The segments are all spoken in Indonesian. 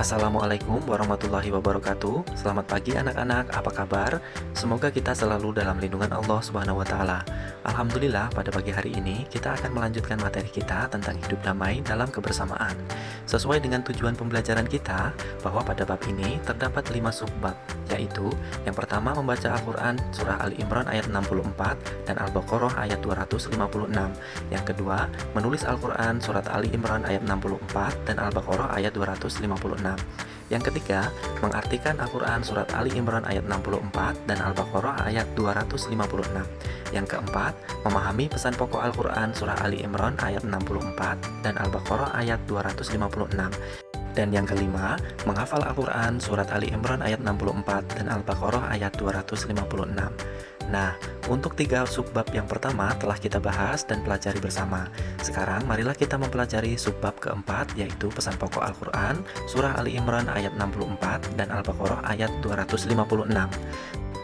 Assalamualaikum warahmatullahi wabarakatuh. Selamat pagi anak-anak, apa kabar? Semoga kita selalu dalam lindungan Allah Subhanahu wa taala. Alhamdulillah, pada pagi hari ini kita akan melanjutkan materi kita tentang hidup damai dalam kebersamaan. Sesuai dengan tujuan pembelajaran kita, bahwa pada bab ini terdapat 5 subbab, yaitu yang pertama membaca Al-Qur'an surah Ali Imran ayat 64 dan Al-Baqarah ayat 256. Yang kedua, menulis Al-Qur'an surat Ali Imran ayat 64 dan Al-Baqarah ayat 256. Yang ketiga, mengartikan Al-Quran surat Ali Imran ayat 64 dan Al-Baqarah ayat 256. Yang keempat, memahami pesan pokok Al-Quran surah Ali Imran ayat 64 dan Al-Baqarah ayat 256. Dan yang kelima, menghafal Al-Quran surat Ali Imran ayat 64 dan Al-Baqarah ayat 256. Nah, untuk 3 subbab yang pertama telah kita bahas dan pelajari bersama. Sekarang marilah kita mempelajari subbab keempat, yaitu pesan pokok Al-Quran surah Ali Imran ayat 64 dan Al-Baqarah ayat 256.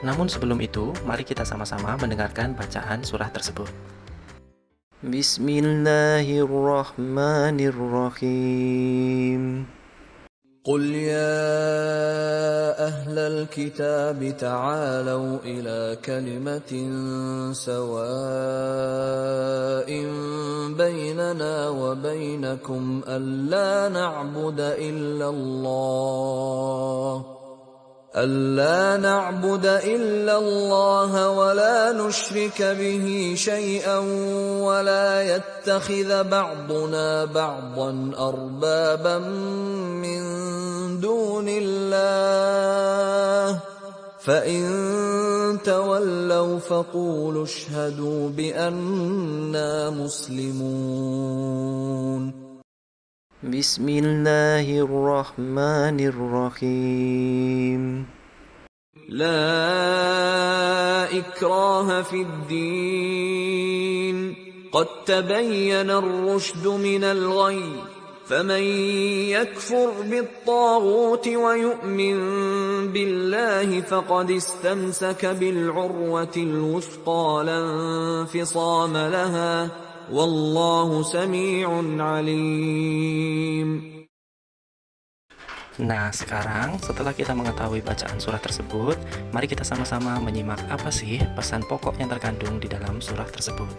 Namun sebelum itu, mari kita sama-sama mendengarkan bacaan surah tersebut. Bismillahirrahmanirrahim. قل يا أهل الكتاب تعالوا إلى كلمة سواء بيننا وبينكم ألا نعبد إلا الله ولا نشرك به شيئا ولا يتخذ بعضنا بعضا أربابا من دون الله فإن تولوا فقولوا اشهدوا بأننا مسلمون. Bismillahirrahmanirrahim. لا إكراه في الدين قد تبين الرشد من الغي فمن يكفر بالطاغوت ويؤمن بالله فقد استمسك بالعروة الوثقى لا انفصام لها والله سميع عليم. Nah, sekarang setelah kita mengetahui bacaan surah tersebut, mari kita sama-sama menyimak apa sih pesan pokok yang terkandung di dalam surah tersebut.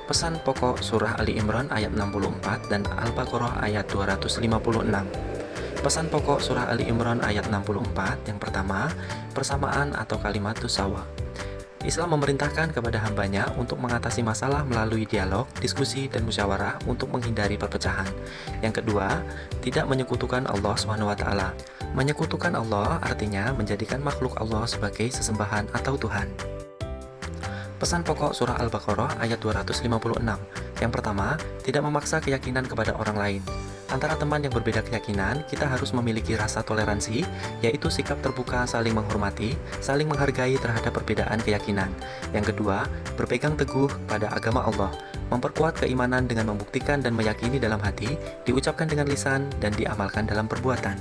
Pesan pokok surah Ali Imran ayat 64 dan Al-Baqarah ayat 256. Pesan pokok surah Ali Imran ayat 64 yang pertama, persamaan atau kalimatus sawa. Islam memerintahkan kepada hambanya untuk mengatasi masalah melalui dialog, diskusi, dan musyawarah untuk menghindari perpecahan. Yang kedua, tidak menyekutukan Allah SWT. Menyekutukan Allah artinya menjadikan makhluk Allah sebagai sesembahan atau Tuhan. Pesan pokok surah Al-Baqarah ayat 256. Yang pertama, tidak memaksa keyakinan kepada orang lain. Antara teman yang berbeda keyakinan, kita harus memiliki rasa toleransi, yaitu sikap terbuka saling menghormati, saling menghargai terhadap perbedaan keyakinan. Yang kedua, berpegang teguh pada agama Allah, memperkuat keimanan dengan membuktikan dan meyakini dalam hati, diucapkan dengan lisan, dan diamalkan dalam perbuatan.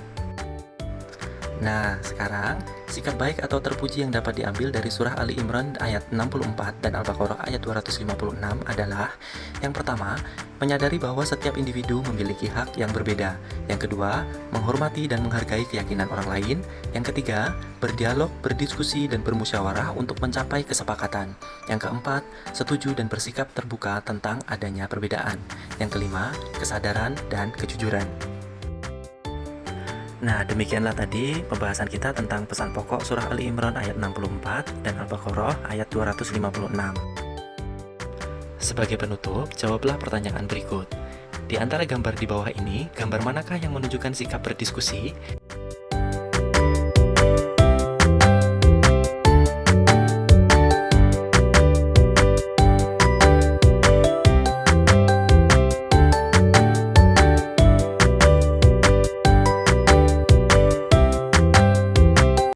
Nah, sekarang, sikap baik atau terpuji yang dapat diambil dari surah Ali Imran ayat 64 dan Al-Baqarah ayat 256 adalah: yang pertama, menyadari bahwa setiap individu memiliki hak yang berbeda. Yang kedua, menghormati dan menghargai keyakinan orang lain. Yang ketiga, berdialog, berdiskusi, dan bermusyawarah untuk mencapai kesepakatan. Yang keempat, setuju dan bersikap terbuka tentang adanya perbedaan. Yang kelima, kesadaran dan kejujuran. Nah, demikianlah tadi pembahasan kita tentang pesan pokok surah Ali Imran ayat 64 dan Al-Baqarah ayat 256. Sebagai penutup, jawablah pertanyaan berikut. Di antara gambar di bawah ini, gambar manakah yang menunjukkan sikap berdiskusi?